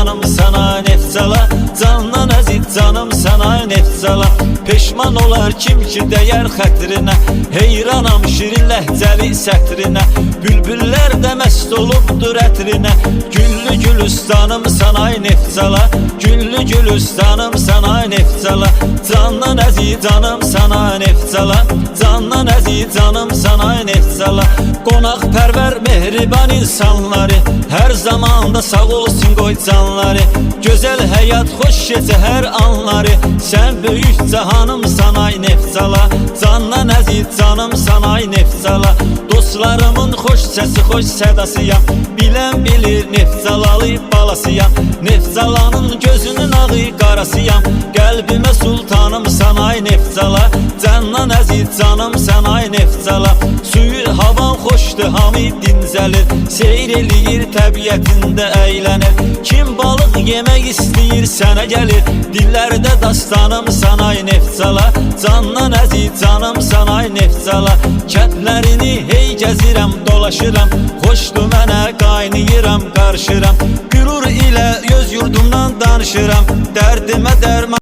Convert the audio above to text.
canım sana Neftçala, candan əziz canım sana Neftçala. Peşman olar kim ki dəyər xətrinə, heyranam şirin ləhcəli sətrinə. Bülbüllər də məst olubdur ətrinə, güllü gülüstanım sana Neftçala, güllü gülüstanım sana Neftçala. Candan əziz canım sana Neftçala, candan əziz canım sana Neftçala. Qonaq pərvər mehriban insanları, hər zamanda sağ olsun qoy canları. Gözəl həyat xoş keçə hər anları, sən böyük cahanım sana Neftçala, candan əziz canım sana Neftçala. Dostlarımın xoş səsi, xoş sədasıyam, bilən bilir Neftçalalı balasıyam. Neftçalanın gözünün ağı qarasıyam, qəlbimə sultanım sana Neftçala, candan əziz canım sana Neftçala. Suyu havan xoşdur, hamı dincəlir, seyr eləyir təbiətində əylənir. Kim balıq yemək istəyir sənə gəlir, dillərdə dastanım sana Neftçala, candan əziz canım sana Neftçala. Kəndlərini hey gəzirəm, dolaşıram, xoşdur mənə qaynayıram, qarışıram. Qürur ilə öz yurdumdan danışıram, dərdimə dərman